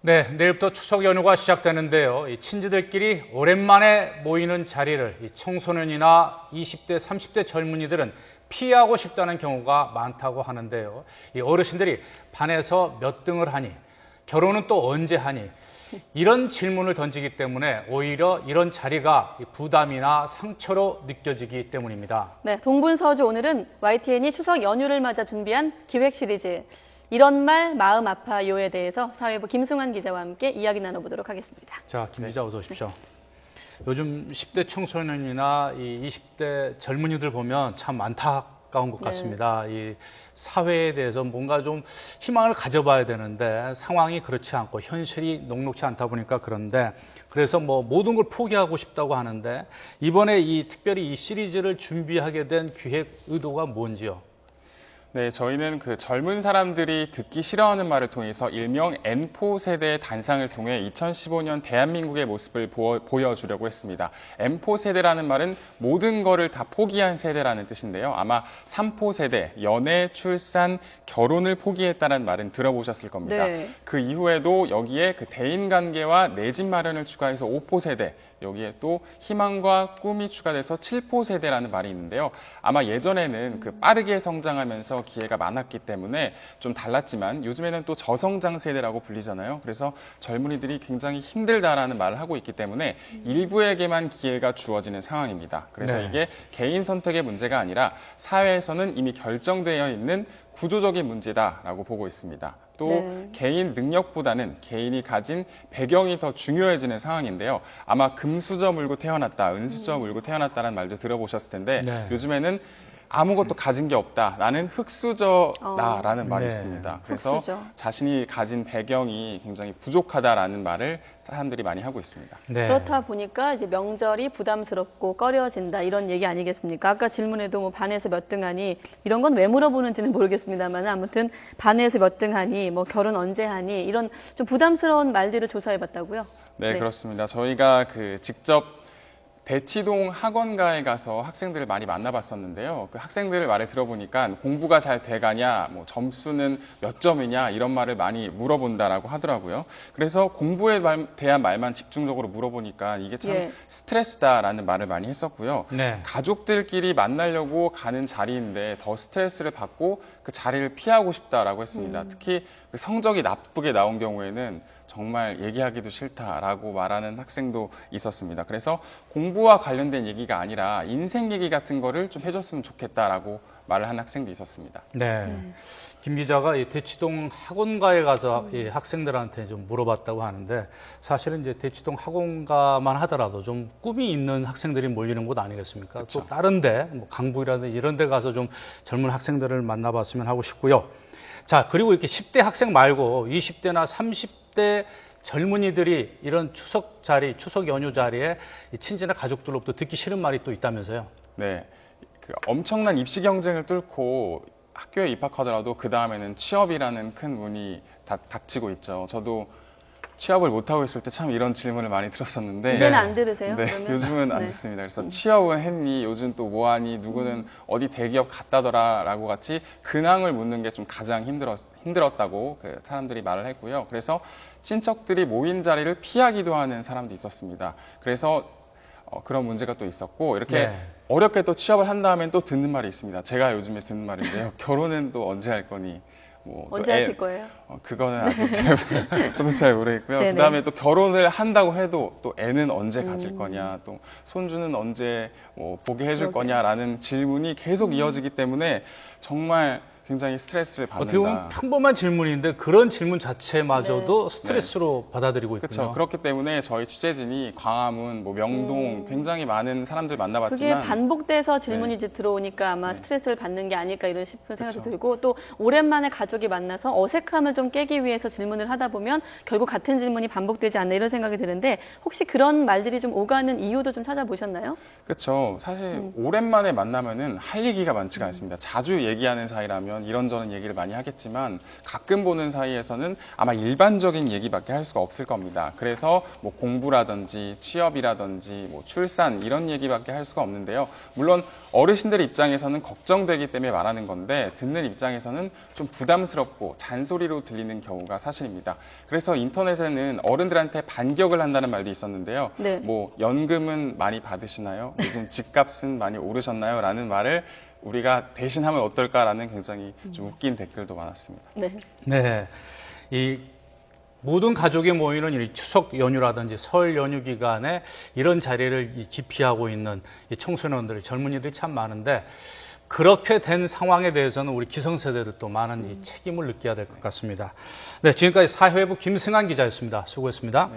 네, 내일부터 추석 연휴가 시작되는데요. 이 친지들끼리 오랜만에 모이는 자리를 이 청소년이나 20대, 30대 젊은이들은 피하고 싶다는 경우가 많다고 하는데요. 이 어르신들이 반에서 몇 등을 하니, 결혼은 또 언제 하니, 이런 질문을 던지기 때문에 오히려 이런 자리가 부담이나 상처로 느껴지기 때문입니다. 네, 동분서주 오늘은 YTN이 추석 연휴를 맞아 준비한 기획 시리즈 이런 말 마음 아파요에 대해서 사회부 김승환 기자와 함께 이야기 나눠보도록 하겠습니다. 자, 김 기자 어서 오십시오. 요즘 10대 청소년이나 이 20대 젊은이들 보면 참 안타까운 것 같습니다. 이 사회에 대해서 뭔가 좀 희망을 가져봐야 되는데 상황이 그렇지 않고 현실이 녹록치 않다 보니까 그런데 그래서 뭐 모든 걸 포기하고 싶다고 하는데 이번에 특별히 이 시리즈를 준비하게 된 기획 의도가 뭔지요? 네, 저희는 그 젊은 사람들이 듣기 싫어하는 말을 통해서 일명 N포 세대의 단상을 통해 2015년 대한민국의 모습을 보여주려고 했습니다. N포 세대라는 말은 모든 거를 다 포기한 세대라는 뜻인데요. 아마 3포 세대, 연애, 출산, 결혼을 포기했다는 말은 들어보셨을 겁니다. 네. 그 이후에도 여기에 그 대인관계와 내 집 마련을 추가해서 5포 세대, 여기에 또 희망과 꿈이 추가돼서 7포 세대라는 말이 있는데요. 아마 예전에는 그 빠르게 성장하면서 기회가 많았기 때문에 좀 달랐지만 요즘에는 또 저성장 세대라고 불리잖아요. 그래서 젊은이들이 굉장히 힘들다라는 말을 하고 있기 때문에 일부에게만 기회가 주어지는 상황입니다. 그래서 네. 이게 개인 선택의 문제가 아니라 사회에서는 이미 결정되어 있는 구조적인 문제다라고 보고 있습니다. 또 개인 능력보다는 개인이 가진 배경이 더 중요해지는 상황인데요. 아마 금수저 물고 태어났다, 은수저 물고 태어났다는 말도 들어보셨을 텐데 네. 요즘에는 아무것도 가진 게 없다. 나는 흙수저다라는 말이 네. 있습니다. 그래서 흙수저. 자신이 가진 배경이 굉장히 부족하다라는 말을 사람들이 많이 하고 있습니다. 네. 그렇다 보니까 이제 명절이 부담스럽고 꺼려진다 이런 얘기 아니겠습니까? 아까 질문에도 뭐 반에서 몇 등 하니 이런 건 왜 물어보는지는 모르겠습니다만 아무튼 반에서 몇 등 하니 뭐 결혼 언제 하니 이런 좀 부담스러운 말들을 조사해봤다고요? 네, 그렇습니다. 저희가 직접 대치동 학원가에 가서 학생들을 많이 만나봤었는데요. 그 학생들 말을 들어보니까 공부가 잘 돼가냐, 뭐 점수는 몇 점이냐 이런 말을 많이 물어본다라고 하더라고요. 그래서 공부에 대한 말만 집중적으로 물어보니까 이게 참 스트레스다라는 말을 많이 했었고요. 네. 가족들끼리 만나려고 가는 자리인데 더 스트레스를 받고 그 자리를 피하고 싶다라고 했습니다. 특히 그 성적이 나쁘게 나온 경우에는 정말 얘기하기도 싫다라고 말하는 학생도 있었습니다. 그래서 공부와 관련된 얘기가 아니라 인생 얘기 같은 거를 좀 해줬으면 좋겠다라고 말을 한 학생도 있었습니다. 네. 김 기자가 이 대치동 학원가에 가서 이 학생들한테 좀 물어봤다고 하는데 사실은 이제 대치동 학원가만 하더라도 좀 꿈이 있는 학생들이 몰리는 곳 아니겠습니까? 그쵸. 또 다른데 뭐 강북이라든지 이런 데 가서 좀 젊은 학생들을 만나봤으면 하고 싶고요. 자, 그리고 이렇게 10대 학생 말고 20대나 30대 젊은이들이 이런 추석 연휴 자리에 이 친지나 가족들로부터 듣기 싫은 말이 또 있다면서요? 네, 그 엄청난 입시 경쟁을 뚫고 학교에 입학하더라도 그 다음에는 취업이라는 큰 문이 닥치고 있죠. 저도 취업을 못하고 있을 때 참 이런 질문을 많이 들었었는데 이제는 안 들으세요? 네, 그러면? 요즘은 안 듣습니다. 그래서 취업은 했니? 요즘 또 뭐하니? 누구는 어디 대기업 갔다더라 라고 같이 근황을 묻는 게 좀 가장 힘들었다고 그 사람들이 말을 했고요. 그래서 친척들이 모인 자리를 피하기도 하는 사람도 있었습니다. 그래서 그런 문제가 또 있었고 이렇게 네. 어렵게 또 취업을 한 다음엔 또 듣는 말이 있습니다. 제가 요즘에 듣는 말인데요. 결혼은 또 언제 할 거니? 뭐 언제 하실 거예요? 그거는 아직 저도 잘 모르겠고요. 네네. 그다음에 또 결혼을 한다고 해도 또 애는 언제 가질 거냐, 또 손주는 언제 보게 해줄 거냐라는 질문이 계속 이어지기 때문에 정말 굉장히 스트레스를 어떻게 보면 받는다. 평범한 질문인데 그런 질문 자체마저도 스트레스로 받아들이고 있군요. 그렇죠. 그렇기 때문에 저희 취재진이 광화문, 명동 굉장히 많은 사람들 그게 만나봤지만 반복돼서 질문이 이제 들어오니까 아마 스트레스를 받는 게 아닐까 이런 싶은 생각도 들고 또 오랜만에 가족이 만나서 어색함을 좀 깨기 위해서 질문을 하다 보면 결국 같은 질문이 반복되지 않나 이런 생각이 드는데 혹시 그런 말들이 좀 오가는 이유도 좀 찾아보셨나요? 그렇죠. 사실 오랜만에 만나면은 할 얘기가 많지가 않습니다. 자주 얘기하는 사이라면 보면 이런저런 얘기를 많이 하겠지만 가끔 보는 사이에서는 아마 일반적인 얘기밖에 할 수가 없을 겁니다. 그래서 뭐 공부라든지 취업이라든지 뭐 출산 이런 얘기밖에 할 수가 없는데요. 물론 어르신들 입장에서는 걱정되기 때문에 말하는 건데 듣는 입장에서는 좀 부담스럽고 잔소리로 들리는 경우가 사실입니다. 그래서 인터넷에는 어른들한테 반격을 한다는 말도 있었는데요. 네. 뭐 연금은 많이 받으시나요? 요즘 집값은 많이 오르셨나요? 라는 말을 우리가 대신하면 어떨까라는 굉장히 좀 웃긴 댓글도 많았습니다. 네. 네. 이 모든 가족이 모이는 이 추석 연휴라든지 설 연휴 기간에 이런 자리를 기피하고 있는 이 청소년들, 젊은이들이 참 많은데 그렇게 된 상황에 대해서는 우리 기성세대들도 많은 이 책임을 느껴야 될 것 같습니다. 네, 지금까지 사회부 김승환 기자였습니다. 수고했습니다.